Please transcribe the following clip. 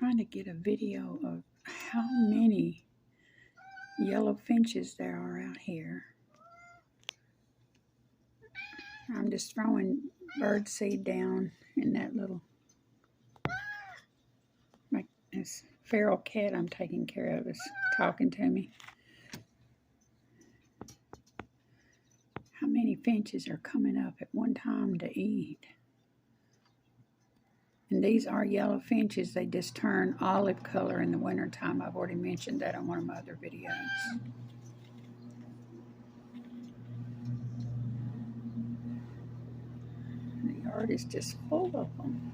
trying to get a video of how many yellow finches there are out here. I'm just throwing bird seed down in that little, like this feral cat I'm taking care of is talking to me. How many finches are coming up at one time to eat? And these are yellow finches. They just turn olive color in the wintertime. I've already mentioned that on one of my other videos. The yard is just full of them.